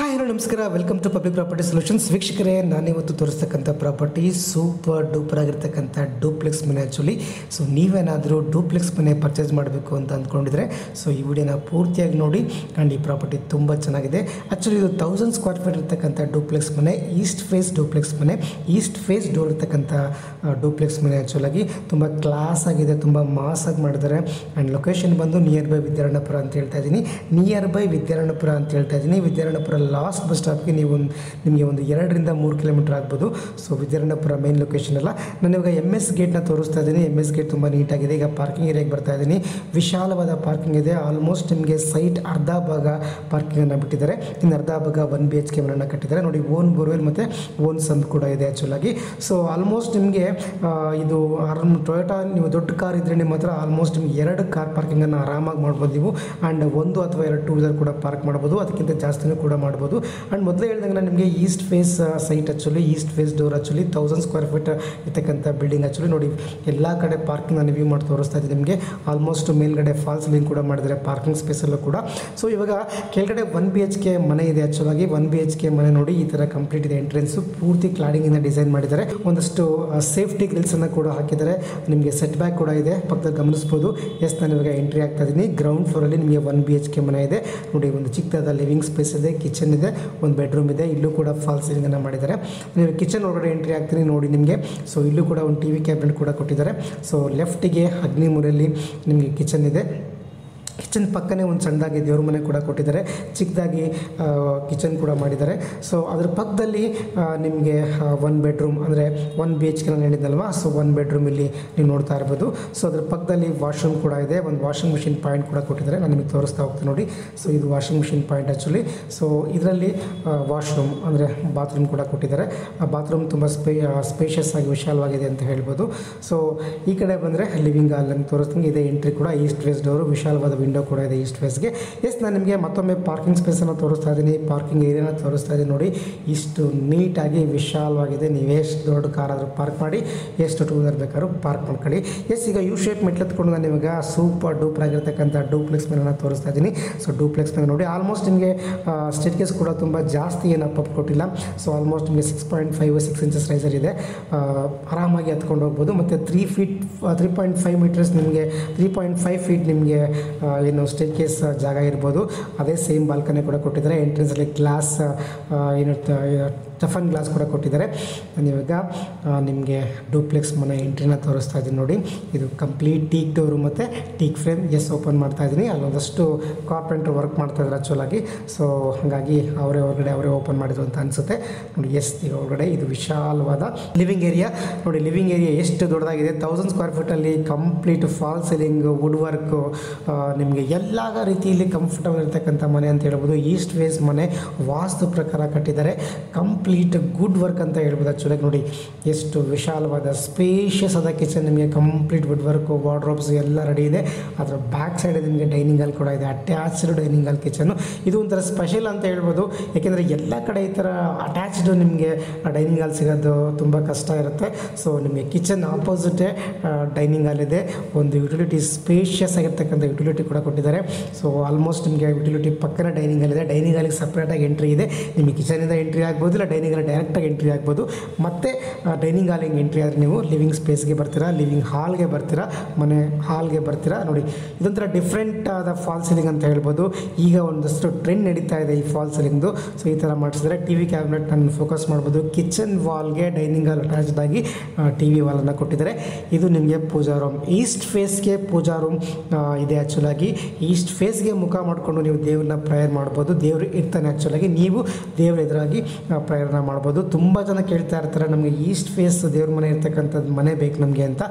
Hi hello ನಮಸ್ಕಾರ, welcome to public property solutions. ವೀಕ್ಷಕರೇ, ನಾನಿವತ್ತು ತೋರಿಸ್ತಕ್ಕಂಥ ಪ್ರಾಪರ್ಟಿ ಸೂಪರ್ ಡೂಪರ್ ಆಗಿರ್ತಕ್ಕಂಥ ಡೂಪ್ಲೆಕ್ಸ್ ಮನೆ. ಆ್ಯಕ್ಚುಲಿ ನೀವೇನಾದರೂ ಡೂಪ್ಲೆಕ್ಸ್ ಮನೆ ಪರ್ಚೇಸ್ ಮಾಡಬೇಕು ಅಂತ ಅಂದ್ಕೊಂಡಿದ್ರೆ ಈ ವಿಡಿಯೋನ ಪೂರ್ತಿಯಾಗಿ ನೋಡಿ. ಆ್ಯಂಡ್ ಈ ಪ್ರಾಪರ್ಟಿ ತುಂಬ ಚೆನ್ನಾಗಿದೆ. ಆ್ಯಕ್ಚುಲಿ ಇದು 1000 ಸ್ಕ್ವೇರ್ ಫೀಟ್ ಇರ್ತಕ್ಕಂಥ ಡೂಪ್ಲೆಕ್ಸ್ ಮನೆ, ಈಸ್ಟ್ ಫೇಸ್ ಡೂಪ್ಲೆಕ್ಸ್ ಮನೆ, ಈಸ್ಟ್ ಫೇಸ್ ಡೋರ್ ಇರ್ತಕ್ಕಂಥ ಡೂಪ್ಲೆಕ್ಸ್ ಮನೆ. ಆ್ಯಕ್ಚುಲಾಗಿ ತುಂಬ ಕ್ಲಾಸ್ ಆಗಿದೆ, ತುಂಬ ಮಾಸ್ ಆಗಿ ಮಾಡಿದ್ದಾರೆ. ಆ್ಯಂಡ್ ಲೊಕೇಶನ್ ಬಂದು ನಿಯರ್ ಬೈ ವಿದ್ಯಾರಣ್ಯಪುರ ಅಂತ ಹೇಳ್ತಾ ಇದ್ದೀನಿ. ವಿದ್ಯಾರಣ್ಯಪುರ ಲಾಸ್ಟ್ ಬಸ್ ಸ್ಟಾಪ್ಗೆ ನಿಮಗೆ ಒಂದು 2ರಿಂದ 3 ಕಿಲೋಮೀಟರ್ ಆಗ್ಬೋದು. ವಿದ್ಯಾರಣ್ಯಪುರ ಮೇನ್ ಲೊಕೇಶನ್ ಅಲ್ಲ. ನಾನು ಇವಾಗ MS ಗೇಟ್ನ ತೋರಿಸ್ತಾ ಇದ್ದೀನಿ. MS ಗೇಟ್ ತುಂಬ ನೀಟಾಗಿದೆ. ಈಗ ಪಾರ್ಕಿಂಗ್ ಏರಿಯಾಗೆ ಬರ್ತಾ ಇದ್ದೀನಿ. ವಿಶಾಲವಾದ ಪಾರ್ಕಿಂಗ್ ಇದೆ. ಆಲ್ಮೋಸ್ಟ್ ನಿಮಗೆ ಸೈಟ್ ಅರ್ಧ ಭಾಗ ಪಾರ್ಕಿಂಗನ್ನು ಬಿಟ್ಟಿದ್ದಾರೆ, ಇನ್ನು ಅರ್ಧ ಭಾಗ 1 BHK ಮನೆಯನ್ನು ಕಟ್ಟಿದ್ದಾರೆ. ನೋಡಿ, ಓನ್ ಬೋರ್ವೆಲ್ ಮತ್ತು ಓನ್ ಸಂಪ್ ಕೂಡ ಇದೆ ಆ್ಯಕ್ಚುಲಾಗಿ. ಆಲ್ಮೋಸ್ಟ್ ನಿಮಗೆ ಇದು ಟೊಯೋಟಾ, ನೀವು ದೊಡ್ಡ ಕಾರ್ ಇದ್ದರೆ ನಿಮ್ಮ ಹತ್ರ ಆಲ್ಮೋಸ್ಟ್ ನಿಮ್ಗೆ 2 ಕಾರ್ ಪಾರ್ಕಿಂಗನ್ನು ಆರಾಮಾಗಿ ಮಾಡ್ಬೋದು ನೀವು. ಆ್ಯಂಡ್ 1 ಅಥವಾ 2 ಟೂ ವೀಲರ್ ಕೂಡ ಪಾರ್ಕ್ ಮಾಡ್ಬೋದು, ಅದಕ್ಕಿಂತ ಜಾಸ್ತಿನೂ ಕೂಡ ಮಾಡ್ಬೋದು. ಆ್ಯಂಡ್ ಮೊದಲೇ ಹೇಳಿದಂಗೆ ನಾನು ನಿಮಗೆ east face site, actually east face door, actually 1000 square feet ಇರ್ತಕ್ಕಂಥ ಬಿಲ್ಡಿಂಗ್. ಆ್ಯಕ್ಚುಲಿ ನೋಡಿ, ಎಲ್ಲ ಕಡೆ ಪಾರ್ಕಿಂಗ್ ನಾನು ರಿವ್ಯೂ ಮಾಡಿ ತೋರಿಸ್ತಾ ಇದ್ದೀನಿ ನಿಮಗೆ. ಆಲ್ಮೋಸ್ಟ್ ಮೇಲ್ಗಡೆ ಫಾಲ್ಸ್ ಲಿಂಕ್ ಕೂಡ ಮಾಡಿದ್ದಾರೆ ಪಾರ್ಕಿಂಗ್ ಸ್ಪೇಸಲ್ಲೂ ಕೂಡ. ಇವಾಗ ಕೆಳಗಡೆ 1 BHK ಮನೆ ಇದೆ. ಆ್ಯಕ್ಚುಲಾಗಿ 1 BHK ಮನೆ ನೋಡಿ ಈ ಥರ ಕಂಪ್ಲೀಟ್ ಇದೆ. ಎಂಟ್ರೆನ್ಸು ಪೂರ್ತಿ ಕ್ಲಾಡಿಂಗಿಂದ ಡಿಸೈನ್ ಮಾಡಿದ್ದಾರೆ. ಒಂದಷ್ಟು ಸೇಫ್ಟಿ ಗ್ರಿಲ್ಸನ್ನು ಕೂಡ ಹಾಕಿದ್ದಾರೆ. ನಿಮಗೆ ಸೆಟ್ ಬ್ಯಾಕ್ ಕೂಡ ಇದೆ, ಪಕ್ಕದಲ್ಲಿ ಗಮನಿಸ್ಬೋದು. ನಾನು ಇವಾಗ ಎಂಟ್ರಿ ಆಗ್ತಾ ಇದ್ದೀನಿ. ಗ್ರೌಂಡ್ ಫ್ಲೋರಲ್ಲಿ ನಿಮಗೆ 1 BHK ಮನೆ ಇದೆ. ನೋಡಿ, ಒಂದು ಚಿಕ್ಕದಾದ ಲಿವಿಂಗ್ ಸ್ಪೇಸ್ ಇದೆ, ಕಿಚನ್ ಇದೆ, ಒಂದು ಬೆಡ್ರೂಮ್ ಇದೆ. ಇಲ್ಲೂ ಕೂಡ ಫಾಲ್ ಸೀಲಿಂಗನ್ನು ಮಾಡಿದ್ದಾರೆ. ನೀವು ಕಿಚನ್ ಒಳಗಡೆ ಎಂಟ್ರಿ ಆಗ್ತೀನಿ ನೋಡಿ ನಿಮಗೆ. ಇಲ್ಲೂ ಕೂಡ ಒಂದು TV ಕ್ಯಾಬಿನೆಟ್ ಕೂಡ ಕೊಟ್ಟಿದ್ದಾರೆ. ಲೆಫ್ಟಿಗೆ ಅಗ್ನಿ ಮೂಲೆಯಲ್ಲಿ ನಿಮಗೆ ಕಿಚನ್ ಇದೆ. ಕಿಚನ್ ಪಕ್ಕನೇ ಒಂದು ಸಣ್ಣದಾಗಿ ದೇವ್ರ ಮನೆ ಕೂಡ ಕೊಟ್ಟಿದ್ದಾರೆ, ಚಿಕ್ಕದಾಗಿ ಕಿಚನ್ ಕೂಡ ಮಾಡಿದ್ದಾರೆ. ಅದ್ರ ಪಕ್ಕದಲ್ಲಿ ನಿಮಗೆ 1 ಬೆಡ್ರೂಮ್ ಅಂದರೆ 1 BHK ನಾನು ಹೇಳಿದ್ನಲ್ವಾ. 1 ಬೆಡ್ರೂಮ್ ಇಲ್ಲಿ ನೀವು ನೋಡ್ತಾ ಇರ್ಬೋದು. ಅದ್ರ ಪಕ್ಕದಲ್ಲಿ ವಾಶ್ರೂಮ್ ಕೂಡ ಇದೆ. ಒಂದು ವಾಷಿಂಗ್ ಮಿಷಿನ್ ಪಾಯಿಂಟ್ ಕೂಡ ಕೊಟ್ಟಿದ್ದಾರೆ. ನಾನು ನಿಮಗೆ ತೋರಿಸ್ತಾ ಹೋಗ್ತೀನಿ ನೋಡಿ. ಇದು ವಾಷಿಂಗ್ ಮಿಷಿನ್ ಪಾಯಿಂಟ್ ಆ್ಯಕ್ಚುಲಿ. ಇದರಲ್ಲಿ ವಾಶ್ರೂಮ್ ಅಂದರೆ ಬಾತ್ರೂಮ್ ಕೂಡ ಕೊಟ್ಟಿದ್ದಾರೆ. ಆ ಬಾತ್ರೂಮ್ ತುಂಬ ಸ್ಪೇಷಿಯಸ್ ಆಗಿ ವಿಶಾಲವಾಗಿದೆ ಅಂತ ಹೇಳ್ಬೋದು. ಈ ಕಡೆ ಬಂದರೆ ಲಿವಿಂಗ್ ಹಾಲ್ ಅಂತ ತೋರಿಸ್ತೀನಿ. ಇದೆ ಎಂಟ್ರಿ ಕೂಡ ಈಸ್ಟ್ ವೆಸ್ಟ್ ಡೋರು, ವಿಶಾಲವಾದ ವಿಂಡೋ ಕೂಡ ಇದೆ ಈಸ್ಟ್ ಫೇಸ್ಗೆ. ನಾನು ನಿಮಗೆ ಮತ್ತೊಮ್ಮೆ ಪಾರ್ಕಿಂಗ್ ಸ್ಪೇಸನ್ನು ತೋರಿಸ್ತಾ ಇದ್ದೀನಿ, ಪಾರ್ಕಿಂಗ್ ಏರಿಯಾನ ತೋರಿಸ್ತಾ ಇದ್ದೀನಿ ನೋಡಿ. ಇಷ್ಟು ನೀಟಾಗಿ ವಿಶಾಲವಾಗಿದೆ. ನೀವು ಎಷ್ಟು ದೊಡ್ಡ ಕಾರ್ ಆದರೂ ಪಾರ್ಕ್ ಮಾಡಿ, ಎಷ್ಟು ಟೂ ವೀಲರ್ ಬೇಕಾದ್ರೂ ಪಾರ್ಕ್ ಮಾಡ್ಕೊಳ್ಳಿ. ಈಗ ಯು ಶೇಪ್ ಮೆಟ್ಲೆತ್ಕೊಂಡು ನಾನು ಇವಾಗ ಸೂಪರ್ ಡೂಪರ್ ಆಗಿರ್ತಕ್ಕಂಥ ಡೂಪ್ಲೆಕ್ಸ್ ಮನೆಯನ್ನು ತೋರಿಸ್ತಾ ಇದ್ದೀನಿ. ಡೂಪ್ಲೆಕ್ಸ್ ಮನೆ ನೋಡಿ, ಆಲ್ಮೋಸ್ಟ್ ನಿಮಗೆ ಸ್ಟೇರ್ಕೇಸ್ ಕೂಡ ತುಂಬ ಜಾಸ್ತಿ ಏನು ಅಪ್ ಕೊಟ್ಟಿಲ್ಲ. ಆಲ್ಮೋಸ್ಟ್ ನಿಮಗೆ 6.5 ಇಂಚಸ್ ರೈಸರ್ ಇದೆ. ಆರಾಮಾಗಿ ಹತ್ಕೊಂಡು ಹೋಗ್ಬೋದು. ಮತ್ತು 3.5 ಮೀಟರ್ಸ್ ನಿಮಗೆ 3.5 ಫೀಟ್ ನಿಮಗೆ ಏನು ಸ್ಟೇರ್ಕೇಸ್ ಜಾಗ ಇರ್ಬೋದು. ಅದೇ ಸೇಮ್ ಬಾಲ್ಕನಿ ಕೂಡ ಕೊಟ್ಟಿದ್ದಾರೆ. ಎಂಟ್ರೆನ್ಸಲ್ಲಿ ಗ್ಲಾಸ್ ಏನು ಟಫನ್ ಗ್ಲಾಸ್ ಕೂಡ ಕೊಟ್ಟಿದ್ದಾರೆ. ನಾನಿವಾಗ ನಿಮಗೆ ಡೂಪ್ಲೆಕ್ಸ್ ಮನೆ ಎಂಟ್ರಿನ ತೋರಿಸ್ತಾ ಇದ್ದೀನಿ ನೋಡಿ. ಇದು ಕಂಪ್ಲೀಟ್ ಟೀಕ್ ಡೋರು ಮತ್ತು ಟೀಕ್ ಫ್ರೇಮ್. ಓಪನ್ ಮಾಡ್ತಾ ಇದ್ದೀನಿ. ಅಲ್ಲೊಂದಷ್ಟು ಕಾರ್ಪೆಂಟ್ರ್ ವರ್ಕ್ ಮಾಡ್ತಾ ಇದ್ದಾರೆ ಆ್ಯಕ್ಚುಲಾಗಿ. ಹಾಗಾಗಿ ಅವರೇ ಓಪನ್ ಮಾಡಿದ್ರು ಅಂತ ಅನಿಸುತ್ತೆ ನೋಡಿ. ಈಗ ಹೊರಗಡೆ ಇದು ವಿಶಾಲವಾದ ಲಿವಿಂಗ್ ಏರಿಯಾ ನೋಡಿ. ಲಿವಿಂಗ್ ಏರಿಯಾ ಎಷ್ಟು ದೊಡ್ಡದಾಗಿದೆ. 1000 ಸ್ಕ್ವೇರ್ ಫೀಟಲ್ಲಿ complete fall ceiling, wood work, ನಿಮಗೆ ಎಲ್ಲ ರೀತಿಯಲ್ಲಿ ಕಂಫರ್ಟಬಲ್ ಇರ್ತಕ್ಕಂಥ ಮನೆ ಅಂತ ಹೇಳ್ಬೋದು. ಈಸ್ಟ್ ಫೇಸ್ ಮನೆ ವಾಸ್ತು ಪ್ರಕಾರ ಕಟ್ಟಿದ್ದಾರೆ. ಕಂಪ್ಲೀಟ್ ಗುಡ್ ವರ್ಕ್ ಅಂತ ಹೇಳ್ಬೋದು ಆ್ಯಕ್ಚುಲಾಗಿ. ನೋಡಿ, ಎಷ್ಟು ವಿಶಾಲವಾದ ಸ್ಪೇಷಿಯಸ್ ಆದ ಕಿಚನ್, ನಿಮಗೆ ಕಂಪ್ಲೀಟ್ ವುಡ್ ವರ್ಕು, ವಾರ್ಡ್ರೋಬ್ಸ್ ಎಲ್ಲ ರೆಡಿ ಇದೆ. ಅದರ ಬ್ಯಾಕ್ ಸೈಡ್ ನಿಮಗೆ ಡೈನಿಂಗ್ ಹಾಲ್ ಕೂಡ ಇದೆ, ಅಟ್ಯಾಚ್ಡ್ ಡೈನಿಂಗ್ ಹಾಲ್ ಕಿಚನ್ನು. ಇದು ಒಂಥರ ಸ್ಪೆಷಲ್ ಅಂತ ಹೇಳ್ಬೋದು. ಯಾಕೆಂದರೆ ಎಲ್ಲ ಕಡೆ ಈ ಥರ ಅಟ್ಯಾಚ್ಡ್ ನಿಮಗೆ ಡೈನಿಂಗ್ ಹಾಲ್ ಸಿಗೋದು ತುಂಬ ಕಷ್ಟ ಇರುತ್ತೆ. ನಿಮಗೆ ಕಿಚನ್ ಆಪೋಸಿಟೇ ಡೈನಿಂಗ್ ಹಾಲ್ ಇದೆ. ಒಂದು ಯುಟಿಲಿಟಿ ಸ್ಪೇಷಿಯಸ್ ಆಗಿರ್ತಕ್ಕಂಥ ಯುಟಿಲಿಟಿ ಕೂಡ ಕೊಟ್ಟಿದ್ದಾರೆ. ಆಲ್ಮೋಸ್ಟ್ ನಿಮಗೆ ಯುಟಿಲಿಟಿ ಪಕ್ಕನ ಡೈನಿಂಗ್ ಹಾಲ್ ಇದೆ. ಡೈನಿಂಗ್ ಹಾಲಿಗೆ ಸಪ್ರೇಟಾಗಿ ಎಂಟ್ರಿ ಇದೆ. ನಿಮಗೆ ಕಿಚನಿಂದ ಎಂಟ್ರಿ ಆಗ್ಬೋದು, ಇಲ್ಲ ಡೈನಿಂಗ್ ಹಾಲ್ ಡೈರೆಕ್ಟಾಗಿ ಎಂಟ್ರಿ ಆಗ್ಬೋದು. ಮತ್ತು ಡೈನಿಂಗ್ ಹಾಲಿಗೆ ಎಂಟ್ರಿ ಆದರೆ ನೀವು ಲಿವಿಂಗ್ ಸ್ಪೇಸ್ಗೆ ಬರ್ತೀರಾ, ಲಿವಿಂಗ್ ಹಾಲ್ಗೆ ಬರ್ತೀರಾ, ಮನೆ ಹಾಲ್ಗೆ ಬರ್ತೀರಾ. ನೋಡಿ, ಇದೊಂಥರ ಡಿಫ್ರೆಂಟ್ ಆದ ಫಾಲ್ ಸೀಲಿಂಗ್ ಅಂತ ಹೇಳ್ಬೋದು. ಈಗ ಒಂದಷ್ಟು ಟ್ರೆಂಡ್ ನಡೀತಾ ಇದೆ ಈ ಫಾಲ್ ಸೀಲಿಂಗ್ದು. ಈ ಥರ ಮಾಡಿಸಿದ್ರೆ TV ಕ್ಯಾಬಿನೆಟ್ ನಾನು ಫೋಕಸ್ ಮಾಡ್ಬೋದು. ಕಿಚನ್ ವಾಲ್ಗೆ ಡೈನಿಂಗ್ ಹಾಲ್ ಅಟ್ಯಾಚ್ಡ್ ಆಗಿ TV ವಾಲನ್ನು ಕೊಟ್ಟಿದ್ದಾರೆ. ಇದು ನಿಮಗೆ ಪೂಜಾ ರೂಮ್. ಈಸ್ಟ್ ಫೇಸ್ಗೆ ಪೂಜಾ ರೂಮ್ ಇದೆ ಆ್ಯಕ್ಚುಲಾಗಿ. ಈಸ್ಟ್ ಫೇಸ್ಗೆ ಮುಖ ಮಾಡಿಕೊಂಡು ನೀವು ದೇವ್ರನ್ನ ಪ್ರೇಯರ್ ಮಾಡ್ಬೋದು. ದೇವರು ಇರ್ತಾನೆ ಆ್ಯಕ್ಚುಲಾಗಿ. ನೀವು ದೇವ್ರ ಎದುರಾಗಿ ಪ್ರೇಯರ್ನ ಮಾಡ್ಬೋದು. ತುಂಬ ಜನ ಕೇಳ್ತಾ ಇರ್ತಾರೆ, ನಮಗೆ ಈಸ್ಟ್ ಫೇಸ್ ದೇವ್ರ ಮನೆ ಇರ್ತಕ್ಕಂಥದ್ದು ಮನೆ ಬೇಕು ನಮಗೆ ಅಂತ.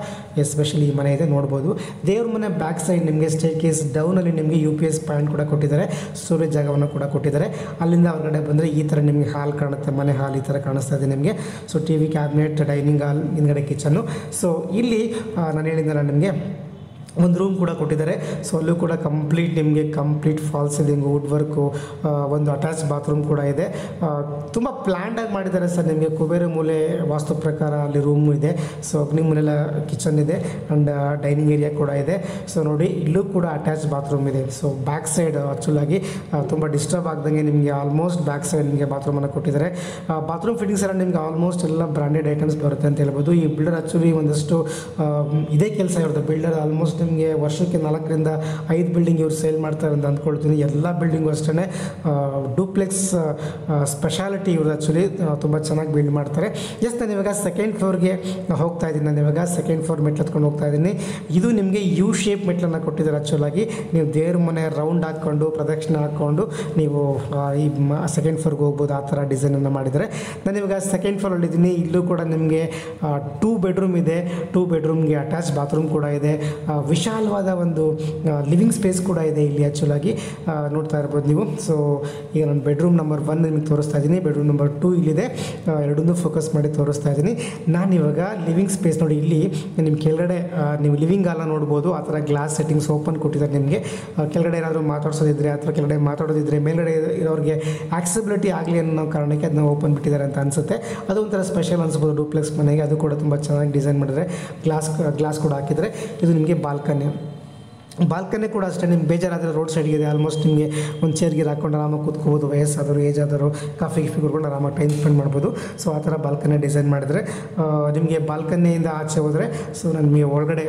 ಎಸ್ಪೆಷಲಿ ಈ ಮನೆ ಇದೆ ನೋಡ್ಬೋದು. ದೇವ್ರ ಮನೆ ಬ್ಯಾಕ್ ಸೈಡ್ ನಿಮಗೆ ಸ್ಟೇರ್ಕೇಸ್ ಡೌನಲ್ಲಿ ನಿಮಗೆ UPS ಪಾಯಿಂಟ್ ಕೂಡ ಕೊಟ್ಟಿದ್ದಾರೆ, ಸ್ಟೋರೇಜ್ ಜಾಗವನ್ನು ಕೂಡ ಕೊಟ್ಟಿದ್ದಾರೆ. ಅಲ್ಲಿಂದ ಹೊರಗಡೆ ಬಂದರೆ ಈ ಥರ ನಿಮಗೆ ಹಾಲ್ ಕಾಣುತ್ತೆ, ಮನೆ ಹಾಲ್ ಈ ಥರ ಕಾಣಿಸ್ತಾ ಇದೆ ನಿಮಗೆ. TV ಕ್ಯಾಬಿನೆಟ್, ಡೈನಿಂಗ್ ಹಾಲ್, ಹಿಂದ್ಗಡೆ ಕಿಚನ್ನು. ಇಲ್ಲಿ ನಾನು ಹೇಳಿದ್ನಲ್ಲ ನಿಮಗೆ ಒಂದು ರೂಮ್ ಕೂಡ ಕೊಟ್ಟಿದ್ದಾರೆ. ಸೊ ಅಲ್ಲೂ ಕೂಡ complete fall ceiling wood work, ಒಂದು ಅಟ್ಯಾಚ್ ಬಾತ್ರೂಮ್ ಕೂಡ ಇದೆ. ತುಂಬ ಪ್ಲ್ಯಾಂಡಾಗಿ ಮಾಡಿದ್ದಾರೆ ಸರ್. ನಿಮಗೆ ಕುಬೇರ ಮೂಲೆ ವಾಸ್ತು ಪ್ರಕಾರ ಅಲ್ಲಿ ರೂಮು ಇದೆ. ಸೊ ಅಗ್ನಿ ಮೂಲೆಲ್ಲ ಕಿಚನ್ ಇದೆ ಆ್ಯಂಡ್ ಡೈನಿಂಗ್ ಏರಿಯಾ ಕೂಡ ಇದೆ. ಸೊ ನೋಡಿ ಇಲ್ಲೂ ಕೂಡ ಅಟ್ಯಾಚ್ ಬಾತ್ರೂಮ್ ಇದೆ. ಸೊ ಬ್ಯಾಕ್ ಸೈಡ್ ಆ್ಯಕ್ಚುಲಾಗಿ ತುಂಬ ಡಿಸ್ಟರ್ಬ್ ಆಗ್ದಂಗೆ ನಿಮಗೆ ಆಲ್ಮೋಸ್ಟ್ ಬ್ಯಾಕ್ ಸೈಡ್ ನಿಮಗೆ ಬಾತ್ರೂಮನ್ನು ಕೊಟ್ಟಿದ್ದಾರೆ. ಬಾತ್ರೂಮ್ ಫಿಟ್ಟಿಂಗ್ಸ್ ಎಲ್ಲ ನಿಮಗೆ ಆಲ್ಮೋಸ್ಟ್ ಎಲ್ಲ ಬ್ರ್ಯಾಂಡೆಡ್ ಐಟಮ್ಸ್ ಬರುತ್ತೆ ಅಂತ ಹೇಳ್ಬೋದು. ಈ ಬಿಲ್ಡರ್ ಆ್ಯಕ್ಚುಲಿ ಒಂದಷ್ಟು ಇದೇ ಕೆಲಸ ಇರುತ್ತೆ. ಬಿಲ್ಡರ್ ಆಲ್ಮೋಸ್ಟ್ ನಿಮಗೆ ವರ್ಷಕ್ಕೆ 4ರಿಂದ 5 ಬಿಲ್ಡಿಂಗ್ ಇವ್ರು ಸೇಲ್ ಮಾಡ್ತಾರೆ ಅಂತ ಅಂದ್ಕೊಳ್ತೀನಿ. ಎಲ್ಲ ಬಿಲ್ಡಿಂಗು ಅಷ್ಟೇ ಡೂಪ್ಲೆಕ್ಸ್ ಸ್ಪೆಷಾಲಿಟಿ ಇವರು ಆ್ಯಕ್ಚುಲಿ ತುಂಬ ಚೆನ್ನಾಗಿ ಬಿಲ್ಡ್ ಮಾಡ್ತಾರೆ. ನಾನು ಇವಾಗ ಸೆಕೆಂಡ್ ಫ್ಲೋರ್ಗೆ ಹೋಗ್ತಾ ಇದ್ದೀನಿ. ನಾನು ಇವಾಗ ಸೆಕೆಂಡ್ ಫ್ಲೋರ್ ಮೆಟ್ಲು ಹತ್ಕೊಂಡು ಹೋಗ್ತಾ ಇದ್ದೀನಿ. ಇದು ನಿಮಗೆ ಯು ಶೇಪ್ ಮೆಟ್ಲನ್ನು ಕೊಟ್ಟಿದ್ದಾರೆ. ಆ್ಯಕ್ಚುಲಾಗಿ ನೀವು ದೇವ್ರ ಮನೆ ರೌಂಡ್ ಹಾಕ್ಕೊಂಡು ಪ್ರದಕ್ಷಿಣೆ ಹಾಕ್ಕೊಂಡು ನೀವು ಈ ಸೆಕೆಂಡ್ ಫ್ಲೋರ್ಗೆ ಹೋಗ್ಬೋದು. ಆ ಥರ ಡಿಸೈನನ್ನು ಮಾಡಿದ್ದಾರೆ. ನಾನು ಇವಾಗ ಸೆಕೆಂಡ್ ಫ್ಲೋರಲ್ಲಿದ್ದೀನಿ. ಇಲ್ಲೂ ಕೂಡ ನಿಮಗೆ 2 ಬೆಡ್ರೂಮ್ ಇದೆ. 2 ಬೆಡ್ರೂಮ್ಗೆ ಅಟ್ಯಾಚ್ ಬಾತ್ರೂಮ್ ಕೂಡ ಇದೆ. ವಿಶಾಲವಾದ ಒಂದು ಲಿವಿಂಗ್ ಸ್ಪೇಸ್ ಕೂಡ ಇದೆ ಇಲ್ಲಿ ಆ್ಯಕ್ಚುಲಾಗಿ ನೋಡ್ತಾ ಇರ್ಬೋದು ನೀವು. ಸೊ ಈಗ ನಾನು ಬೆಡ್ರೂಮ್ ನಂಬರ್ 1 ನಿಮಗೆ ತೋರಿಸ್ತಾ ಇದ್ದೀನಿ. ಬೆಡ್ರೂಮ್ ನಂಬರ್ 2 ಇಲ್ಲಿದೆ. ಎರಡನ್ನೂ ಫೋಕಸ್ ಮಾಡಿ ತೋರಿಸ್ತಾ ಇದ್ದೀನಿ. ನಾನು ಇವಾಗ ಲಿವಿಂಗ್ ಸ್ಪೇಸ್ ನೋಡಿ, ಇಲ್ಲಿ ನಿಮ್ಮ ಕೆಳಗಡೆ ನೀವು ಲಿವಿಂಗ್ ಹಾಲ್ನ ನೋಡ್ಬೋದು. ಆ ಥರ ಗ್ಲಾಸ್ ಸೆಟ್ಟಿಂಗ್ಸ್ ಓಪನ್ ಕೊಟ್ಟಿದ್ದಾರೆ ನಿಮಗೆ. ಕೆಳಗಡೆ ಏನಾದರೂ ಮಾತಾಡ್ಸೋದಿದ್ರೆ ಅಥವಾ ಕೆಳಗಡೆ ಮಾತಾಡೋದಿದ್ರೆ ಮೇಲ್ಗಡೆ ಇರೋರಿಗೆ ಆಕ್ಸೆಬಿಲಿಟಿ ಆಗಲಿ ಅನ್ನೋ ಕಾರಣಕ್ಕೆ ಅದನ್ನ ಓಪನ್ ಬಿಟ್ಟಿದ್ದಾರೆ ಅಂತ ಅನಿಸುತ್ತೆ. ಅದು ಒಂಥರ ಸ್ಪೆಷಲ್ ಅನಿಸ್ಬೋದು ಡೂಪ್ಲೆಕ್ಸ್ ಮನೆಗೆ. ಅದು ಕೂಡ ತುಂಬ ಚೆನ್ನಾಗಿ ಡಿಸೈನ್ ಮಾಡಿದರೆ ಗ್ಲಾಸ್ ಕೂಡ ಹಾಕಿದರೆ. ಇದು ನಿಮಗೆ ಬಾಲ್ಕನಿ ಕೂಡ ಅಷ್ಟೇ. ನಿಮ್ಗೆ ಬೇಜಾರಾದರೆ ರೋಡ್ ಸೈಡ್ಗೆ ಇದೆ. ಆಲ್ಮೋಸ್ಟ್ ನಿಮಗೆ ಒಂದು ಚೇರ್ಗೆ ಹಾಕ್ಕೊಂಡು ಆರಾಮಾಗಿ ಕೂತ್ಕೋಬೋದು. ವಯಸ್ಸಾದವರು ಏಜ್ ಆದವರು ಕಾಫಿ ಕುಡ್ಕೊಂಡು ಆರಾಮಾಗಿ ಟೈಮ್ ಸ್ಪೆಂಡ್ ಮಾಡ್ಬೋದು. ಸೊ ಆ ಥರ ಬಾಲ್ಕನಿ ಡಿಸೈನ್ ಮಾಡಿದರೆ ನಿಮಗೆ ಬಾಲ್ಕನಿಯಿಂದ ಆಚೆ ಹೋದರೆ ಸೊ ನಿಮಗೆ ಒಳಗಡೆ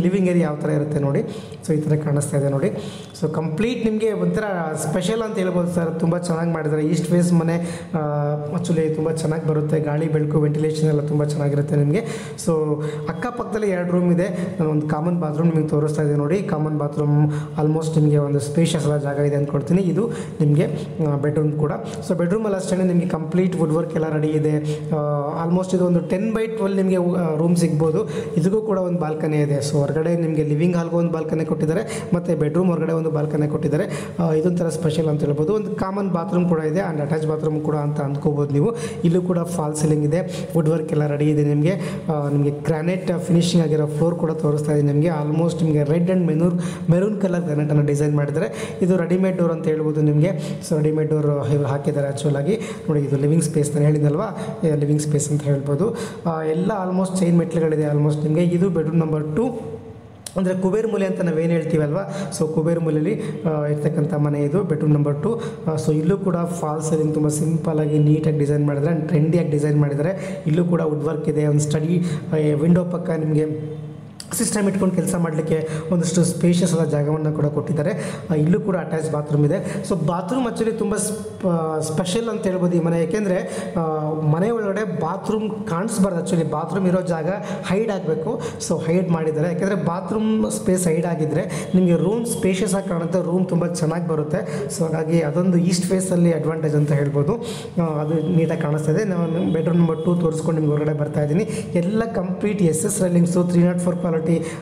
ಲಿವಿಂಗ್ ಏರಿಯಾ ಯಾವ ಥರ ಇರುತ್ತೆ ನೋಡಿ. ಸೊ ಈ ಥರ ಕಾಣಿಸ್ತಾ ಇದೆ ನೋಡಿ. ಸೊ ಕಂಪ್ಲೀಟ್ ನಿಮಗೆ ಒಂಥರ ಸ್ಪೆಷಲ್ ಅಂತ ಹೇಳ್ಬೋದು ಸರ್. ತುಂಬ ಚೆನ್ನಾಗಿ ಮಾಡಿದ್ದಾರೆ. ಈಸ್ಟ್ ಫೇಸ್ ಮನೆ ಆ್ಯಕ್ಚುಲಿ ತುಂಬ ಚೆನ್ನಾಗಿ ಬರುತ್ತೆ. ಗಾಳಿ ಬೆಳಕು ವೆಂಟಿಲೇಷನ್ ಎಲ್ಲ ತುಂಬ ಚೆನ್ನಾಗಿರುತ್ತೆ ನಿಮಗೆ. ಸೊ ಅಕ್ಕಪಕ್ಕದಲ್ಲಿ 2 ರೂಮ್ ಇದೆ. ನಾನು ಒಂದು ಕಾಮನ್ ಬಾತ್ರೂಮ್ ನಿಮಗೆ ತೋರಿಸ್ತಾ ಇದ್ದೀನಿ ನೋಡಿ. ಕಾಮನ್ ಬಾತ್ರೂಮ್ ಆಲ್ಮೋಸ್ಟ್ ನಿಮಗೆ ಒಂದು ಸ್ಪೇಷಿಯಸ್ ಎಲ್ಲ ಜಾಗ ಇದೆ ಅಂದ್ಕೊಳ್ತೀನಿ. ಇದು ನಿಮಗೆ ಬೆಡ್ರೂಮ್ ಕೂಡ. ಸೊ ಬೆಡ್ರೂಮಲ್ಲಿ ಅಷ್ಟೇ ನಿಮಗೆ ಕಂಪ್ಲೀಟ್ ವುಡ್ ವರ್ಕ್ ಎಲ್ಲ ರೆಡಿ ಇದೆ. ಆಲ್ಮೋಸ್ಟ್ ಇದು ಒಂದು 10/12 ನಿಮಗೆ ರೂಮ್ ಸಿಗ್ಬೋದು. ಇದಕ್ಕೂ ಕೂಡ ಒಂದು ಬಾಲ್ಕನಿ ಇದೆ. ಸೊ ಹೊರಗಡೆ ನಿಮಗೆ ಲಿವಿಂಗ್ ಹಾಲ್ಗೂ ಒಂದು ಬಾಲ್ಕನಿ ಕೊಟ್ಟಿದ್ದಾರೆ ಮತ್ತು ಬೆಡ್ರೂಮ್ ಹೊರಗಡೆ ಒಂದು ಬಾಲ್ಕನಿ ಕೊಟ್ಟಿದ್ದಾರೆ. ಇದೊಂಥರ ಸ್ಪೆಷಲ್ ಅಂತ ಹೇಳ್ಬೋದು. ಒಂದು ಕಾಮನ್ ಬಾತ್ರೂಮ್ ಕೂಡ ಇದೆ ಆ್ಯಂಡ್ ಅಟ್ಯಾಚ್ ಬಾತ್ರೂಮ್ ಕೂಡ ಅಂತ ಅಂದ್ಕೋಬೋದು ನೀವು. ಇಲ್ಲೂ ಕೂಡ ಫಾಲ್ ಸೀಲಿಂಗ್ ಇದೆ. ವುಡ್ ವರ್ಕ್ ಎಲ್ಲ ರೆಡಿ ಇದೆ ನಿಮಗೆ. ಗ್ರಾನೈಟ್ ಫಿನಿಶಿಂಗ್ ಆಗಿರೋ ಫ್ಲೋರ್ ಕೂಡ ತೋರಿಸ್ತಾ ಇದೆ ನಿಮಗೆ. ಆಲ್ಮೋಸ್ಟ್ ನಿಮಗೆ ರೆಡ್ ಆ್ಯಂಡ್ ಮೆರೂನ್ ಕಲರ್ ಗ್ರಾನೈಟನ್ನು ಡಿಸೈನ್ ಮಾಡಿದ್ದಾರೆ. ಇದು ರೆಡಿಮೇಡ್ ಡೋರ್ ಅಂತ ಹೇಳ್ಬೋದು ನಿಮಗೆ. ಸೊ ರೆಡಿಮೇಡ್ ಡೋರ್ ಇವರು ಹಾಕಿದ್ದಾರೆ ಆ್ಯಕ್ಚುಲಾಗಿ ನೋಡಿ. ಇದು ಲಿವಿಂಗ್ ಸ್ಪೇಸ್ ನಾನು ಹೇಳಿದ್ನಲ್ವಾ, ಲಿವಿಂಗ್ ಸ್ಪೇಸ್ ಅಂತ ಹೇಳ್ಬೋದು. ಎಲ್ಲ ಆಲ್ಮೋಸ್ಟ್ ಚೈನ್ ಮೆಟ್ಲುಗಳಿದೆ ಆಲ್ಮೋಸ್ಟ್ ನಿಮಗೆ. ಇದು ಬೆಡ್ರೂಮ್ ನಂಬರ್ 2 ಅಂದರೆ ಕುಬೇರ್ ಮೂಲೆ ಅಂತ ನಾವೇನು ಹೇಳ್ತೀವಲ್ವ. ಸೊ ಕುಬೇರ್ ಮೂಲೆಯಲ್ಲಿ ಇರ್ತಕ್ಕಂಥ ಮನೆ ಇದು ಬೆಡ್ರೂಮ್ ನಂಬರ್ 2. ಸೊ ಇಲ್ಲೂ ಕೂಡ ಫಾಲ್ ಸೀಲಿಂಗ್ ತುಂಬ ಸಿಂಪಲಾಗಿ ನೀಟಾಗಿ ಡಿಸೈನ್ ಮಾಡಿದ್ದಾರೆ ಆ್ಯಂಡ್ ಟ್ರೆಂಡಿಯಾಗಿ ಡಿಸೈನ್ ಮಾಡಿದ್ದಾರೆ. ಇಲ್ಲೂ ಕೂಡ ವುಡ್ ವರ್ಕ್ ಇದೆ. ಒಂದು ಸ್ಟಡಿ ವಿಂಡೋ ಪಕ್ಕ ನಿಮಗೆ ಸಿಸ್ಟಮ್ ಇಟ್ಕೊಂಡು ಕೆಲಸ ಮಾಡಲಿಕ್ಕೆ ಒಂದಷ್ಟು ಸ್ಪೇಷಿಯಸ್ ಆದ ಜಾಗವನ್ನು ಕೂಡ ಕೊಟ್ಟಿದ್ದಾರೆ. ಇಲ್ಲೂ ಕೂಡ ಅಟ್ಯಾಚ್ ಬಾತ್ರೂಮ್ ಇದೆ. ಸೊ ಬಾತ್ರೂಮ್ ಆ್ಯಕ್ಚುಲಿ ತುಂಬ ಸ್ಪೆಷಲ್ ಅಂತ ಹೇಳ್ಬೋದು ಈ ಮನೆ. ಏಕೆಂದರೆ ಮನೆ ಒಳಗಡೆ ಬಾತ್ರೂಮ್ ಕಾಣಿಸ್ಬಾರ್ದು. ಆ್ಯಕ್ಚುಲಿ ಬಾತ್ರೂಮ್ ಇರೋ ಜಾಗ ಹೈಡ್ ಆಗಬೇಕು. ಸೊ ಹೈಡ್ ಮಾಡಿದ್ದಾರೆ. ಯಾಕೆಂದರೆ ಬಾತ್ರೂಮ್ ಸ್ಪೇಸ್ ಹೈಡ್ ಆಗಿದ್ದರೆ ನಿಮಗೆ ರೂಮ್ ಸ್ಪೇಷಿಯಸ್ ಆಗಿ ಕಾಣುತ್ತೆ. ರೂಮ್ ತುಂಬ ಚೆನ್ನಾಗಿ ಬರುತ್ತೆ. ಸೊ ಹಾಗಾಗಿ ಅದೊಂದು ಈಸ್ಟ್ ಫೇಸಲ್ಲಿ ಅಡ್ವಾಂಟೇಜ್ ಅಂತ ಹೇಳ್ಬೋದು. ಅದು ನೀಟಾಗಿ ಕಾಣಿಸ್ತಾ ಇದೆ. ನಾನು ಬೆಡ್ರೂಮ್ ನಂಬರ್ 2 ತೋರಿಸ್ಕೊಂಡು ನಿಮ್ಗೆ ಹೊರಗಡೆ ಬರ್ತಾ ಇದ್ದೀನಿ. ಎಲ್ಲ ಕಂಪ್ಲೀಟ್ SS ರೈಲಿಂಗ್ಸು 304 ಕ್ವಾಲಿಟಿ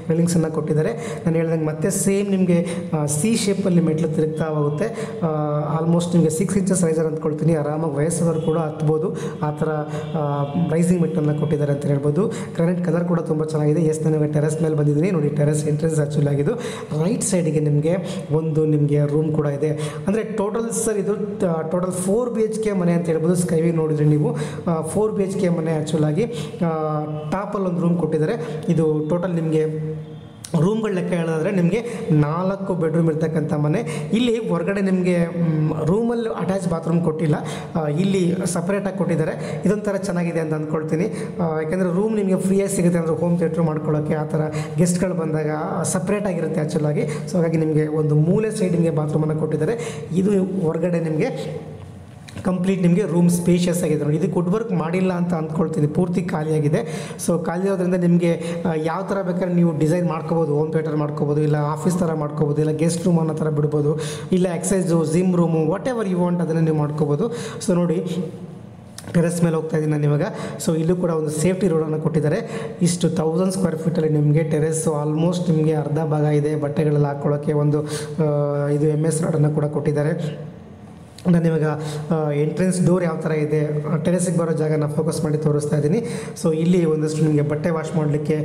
ರೈಲಿಂಗ್ಸನ್ನು ಕೊಟ್ಟಿದ್ದಾರೆ. ನಾನು ಹೇಳ್ದಂಗೆ ಮತ್ತೆ ಸೇಮ್ ನಿಮಗೆ ಸಿ ಶೇಪಲ್ಲಿ ಮೆಟ್ಲು ತಿರುಗ್ತಾ ಹೋಗುತ್ತೆ. ಆಲ್ಮೋಸ್ಟ್ ನಿಮಗೆ 6 ಇಂಚಸ್ ರೈಸರ್ ಅಂದ್ಕೊಳ್ತೀನಿ. ಆರಾಮಾಗಿ ವಯಸ್ಸಾದವರು ಕೂಡ ಹತ್ಬೋದು. ಆ ಥರ ರೈಸಿಂಗ್ ಮೆಟ್ಟನ್ನು ಕೊಟ್ಟಿದ್ದಾರೆ ಅಂತ ಹೇಳ್ಬೋದು. ಗ್ರಾನೈಟ್ ಕಲರ್ ಕೂಡ ತುಂಬ ಚೆನ್ನಾಗಿದೆ. ನಾನು ಟೆರೆಸ್ ಮೇಲೆ ಬಂದಿದ್ದೀನಿ ನೋಡಿ. ಟೆರೆಸ್ ಎಂಟ್ರೆನ್ಸ್ ಆ್ಯಕ್ಚುಲಿ ಆಗಿದ್ದು ರೈಟ್ ಸೈಡಿಗೆ ನಿಮಗೆ ರೂಮ್ ಕೂಡ ಇದೆ. ಅಂದರೆ ಟೋಟಲ್ ಸರ್ ಇದು ಟೋಟಲ್ 4 BHK ಮನೆ ಅಂತ ಹೇಳ್ಬೋದು. ಸ್ಕೈವಿ ನೋಡಿದ್ರೆ ನೀವು 4 BHK ಮನೆ ಆ್ಯಕ್ಚುಲಾಗಿ ಟಾಪಲ್ಲಿ ಒಂದು ರೂಮ್ ಕೊಟ್ಟಿದ್ದಾರೆ. ಇದು ಟೋಟಲ್ ನಿಮಗೆ ರೂಮ್ಗಳ ಲೆಕ್ಕ ಹೇಳೋದಾದರೆ ನಿಮಗೆ 4 ಬೆಡ್ರೂಮ್ ಇರ್ತಕ್ಕಂಥ ಮನೆ. ಇಲ್ಲಿ ಹೊರಗಡೆ ನಿಮಗೆ ರೂಮಲ್ಲಿ ಅಟ್ಯಾಚ್ ಬಾತ್ರೂಮ್ ಕೊಟ್ಟಿಲ್ಲ. ಇಲ್ಲಿ ಸಪ್ರೇಟಾಗಿ ಕೊಟ್ಟಿದ್ದಾರೆ. ಇದೊಂಥರ ಚೆನ್ನಾಗಿದೆ ಅಂತ ಅಂದ್ಕೊಳ್ತೀನಿ. ಯಾಕೆಂದರೆ ರೂಮ್ ನಿಮಗೆ ಫ್ರೀಯಾಗಿ ಸಿಗುತ್ತೆ. ಅಂದರೆ ಹೋಮ್ ಥಿಯೇಟ್ರ್ ಮಾಡ್ಕೊಳ್ಳೋಕ್ಕೆ ಆ ಥರ ಗೆಸ್ಟ್ಗಳು ಬಂದಾಗ ಸಪ್ರೇಟಾಗಿರುತ್ತೆ ಆ್ಯಕ್ಚುಲಾಗಿ. ಸೊ ಹಾಗಾಗಿ ನಿಮಗೆ ಒಂದು ಮೂಲೆ ಸೈಡ್ ನಿಮಗೆ ಬಾತ್ರೂಮನ್ನು ಕೊಟ್ಟಿದ್ದಾರೆ. ಇದು ಹೊರಗಡೆ ನಿಮಗೆ ಕಂಪ್ಲೀಟ್ ನಿಮಗೆ ರೂಮ್ ಸ್ಪೇಷಿಯಸ್ ಆಗಿದೆ ನೋಡಿ. ಇದಕ್ಕೆ ವುಡ್ ವರ್ಕ್ ಮಾಡಿಲ್ಲ ಅಂತ ಅಂದ್ಕೊಳ್ತೀನಿ. ಪೂರ್ತಿ ಖಾಲಿಯಾಗಿದೆ. ಸೊ ಖಾಲಿ ಇರೋದ್ರಿಂದ ನಿಮಗೆ ಯಾವ ಥರ ಬೇಕಾದ್ರೆ ನೀವು ಡಿಸೈನ್ ಮಾಡ್ಕೋಬೋದು. ಹೋಮ್ ಥಿಯೇಟರ್ ಮಾಡ್ಕೋಬೋದು, ಇಲ್ಲ ಆಫೀಸ್ ಥರ ಮಾಡ್ಕೋಬೋದು, ಇಲ್ಲ ಗೆಸ್ಟ್ ರೂಮ್ ಅನ್ನೋ ಥರ ಬಿಡ್ಬೋದು, ಇಲ್ಲ exercise gym room whatever you want ಅದನ್ನು ನೀವು ಮಾಡ್ಕೋಬೋದು. ಸೊ ನೋಡಿ ಟೆರೆಸ್ ಮೇಲೆ ಹೋಗ್ತಾ ಇದ್ದೀನಿ ನಾನು ಇವಾಗ. ಸೊ ಇಲ್ಲೂ ಕೂಡ ಒಂದು ಸೇಫ್ಟಿ ರೋಡನ್ನು ಕೊಟ್ಟಿದ್ದಾರೆ. ಇಷ್ಟು 1000 ಸ್ಕ್ವೇರ್ ಫೀಟಲ್ಲಿ ನಿಮಗೆ ಟೆರೆಸ್ಸು ಆಲ್ಮೋಸ್ಟ್ ನಿಮಗೆ ಅರ್ಧ ಭಾಗ ಇದೆ. ಬಟ್ಟೆಗಳೆಲ್ಲ ಹಾಕ್ಕೊಳ್ಳೋಕ್ಕೆ ಒಂದು ಇದು MS ರೋಡನ್ನು ಕೂಡ ಕೊಟ್ಟಿದ್ದಾರೆ. ನಾನು ಇವಾಗ ಎಂಟ್ರೆನ್ಸ್ ಡೋರ್ ಯಾವ ಥರ ಇದೆ, ಟೆರೆಸಿಗೆ ಬರೋ ಜಾಗನ ಫೋಕಸ್ ಮಾಡಿ ತೋರಿಸ್ತಾ ಇದ್ದೀನಿ. ಸೊ ಇಲ್ಲಿ ಒಂದಷ್ಟು ನಿಮಗೆ ಬಟ್ಟೆ ವಾಶ್ ಮಾಡಲಿಕ್ಕೆ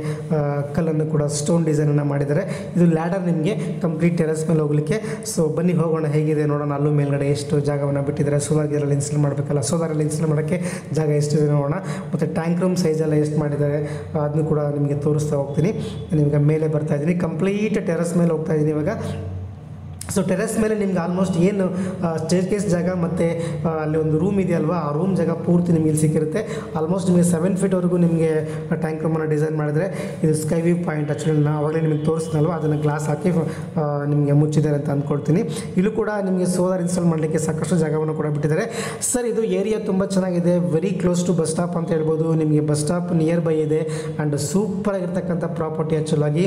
ಕಲ್ಲನ್ನು ಕೂಡ ಸ್ಟೋನ್ ಡಿಸೈನನ್ನು ಮಾಡಿದ್ದಾರೆ. ಇದು ಲ್ಯಾಡರ್ ನಿಮಗೆ ಕಂಪ್ಲೀಟ್ ಟೆರೆಸ್ ಮೇಲೆ ಹೋಗಲಿಕ್ಕೆ. ಸೊ ಬನ್ನಿ ಹೋಗೋಣ, ಹೇಗಿದೆ ನೋಡೋಣ. ಅಲ್ಲೂ ಮೇಲ್ಗಡೆ ಎಷ್ಟು ಜಾಗವನ್ನು ಬಿಟ್ಟಿದ್ದಾರೆ. ಸೋಲಾರ್ ಗೀರಲ್ಲಿ ಇನ್ಸ್ಟಾಲ್ ಮಾಡಬೇಕಲ್ಲ, ಸೋಲಾರಲ್ಲಿ ಇನ್ಸ್ಟಾಲ್ ಮಾಡೋಕ್ಕೆ ಜಾಗ ಎಷ್ಟಿದೆ ನೋಡೋಣ. ಮತ್ತು ಟ್ಯಾಂಕ್ ರೂಮ್ ಸೈಜೆಲ್ಲ ಎಷ್ಟು ಮಾಡಿದ್ದಾರೆ ಅದನ್ನು ಕೂಡ ನಿಮಗೆ ತೋರಿಸ್ತಾ ಹೋಗ್ತೀನಿ. ನಿಮಗೆ ಮೇಲೆ ಬರ್ತಾ ಇದ್ದೀನಿ, ಕಂಪ್ಲೀಟ್ ಟೆರೆಸ್ ಮೇಲೆ ಹೋಗ್ತಾ ಇದ್ದೀನಿ ಇವಾಗ. ಸೊ ಟೆರೆಸ್ ಮೇಲೆ ನಿಮ್ಗೆ ಆಲ್ಮೋಸ್ಟ್ ಏನು ಸ್ಟೇರ್ಕೇಸ್ ಜಾಗ ಮತ್ತು ಅಲ್ಲಿ ಒಂದು ರೂಮ್ ಇದೆಯಲ್ವಾ, ಆ ರೂಮ್ ಜಾಗ ಪೂರ್ತಿ ನಿಮಗೆ ಇಲ್ಲಿ ಸಿಕ್ಕಿರುತ್ತೆ. ಆಲ್ಮೋಸ್ಟ್ ನಿಮಗೆ 7 ಫೀಟ್ವರೆಗೂ ನಿಮಗೆ ಟ್ಯಾಂಕ್ ರೂಮನ್ನು ಡಿಸೈನ್ ಮಾಡಿದರೆ. ಇದು ಸ್ಕೈ ವ್ಯೂ ಪಾಯಿಂಟ್. ಆ್ಯಕ್ಚುಲಿ ನಾನು ಆವಾಗಲೇ ನಿಮಗೆ ತೋರಿಸಿದ್ನಲ್ವ, ಅದನ್ನು ಗ್ಲಾಸ್ ಹಾಕಿ ನಿಮಗೆ ಮುಚ್ಚಿದ್ದಾರೆ ಅಂತ ಅಂದ್ಕೊಳ್ತೀನಿ. ಇಲ್ಲೂ ಕೂಡ ನಿಮಗೆ ಸೋಲಾರ್ ಇನ್ಸ್ಟಾಲ್ ಮಾಡಲಿಕ್ಕೆ ಸಾಕಷ್ಟು ಜಾಗವನ್ನು ಕೂಡ ಬಿಟ್ಟಿದ್ದಾರೆ. ಸರ್ ಇದು ಏರಿಯಾ ತುಂಬ ಚೆನ್ನಾಗಿದೆ, very close to bus stop ಅಂತ ಹೇಳ್ಬೋದು. ನಿಮಗೆ ಬಸ್ ಸ್ಟಾಪ್ ನಿಯರ್ ಬೈ ಇದೆ ಆ್ಯಂಡ್ ಸೂಪರಾಗಿರ್ತಕ್ಕಂಥ ಪ್ರಾಪರ್ಟಿ. ಆ್ಯಕ್ಚುಲಾಗಿ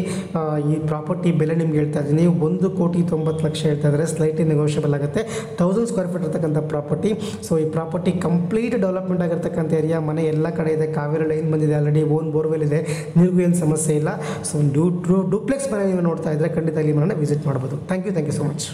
ಈ ಪ್ರಾಪರ್ಟಿ ಬೆಲೆ ನಿಮ್ಗೆ ಹೇಳ್ತಾ ಇದ್ದೀನಿ, 1,90,90,00,000 ಹೇಳ್ತಾ ಇದ್ದಾರೆ. ಸ್ಲೈಟ್ಲಿ ನೆಗೋಷಿಯಬಲ್ ಆಗುತ್ತೆ. 1000 ಸ್ಕ್ವೇರ್ ಫೀಟ್ ಇರ್ತಕ್ಕಂಥ ಪ್ರಾಪರ್ಟಿ. ಸೊ ಈ ಪ್ರಾಪರ್ಟಿ ಕಂಪ್ಲೀಟ್ ಡೆವಲಪ್ಮೆಂಟ್ ಆಗಿರ್ತಕ್ಕಂಥ ಏರಿಯಾ. ಮನೆ ಎಲ್ಲ ಕಡೆ ಇದೆ, ಕಾವೇರಿ ಲೈನ್ ಬಂದಿದೆ, ಆಲ್ರೆಡಿ ಓನ್ ಬೋರ್ವೆಲ್ ಇದೆ, ನೀರಿಗೂ ಏನು ಸಮಸ್ಯೆ ಇಲ್ಲ. ಸೊ ಡೂಪ್ಲೆಕ್ಸ್ ಮನೆ ನೀವು ನೋಡ್ತಾ ಇದ್ದರೆ ಖಂಡಿತ ಈ ಮನೆಯನ್ನು ವಿಸಿಟ್ ಮಾಡ್ಬೋದು. Thank you so much.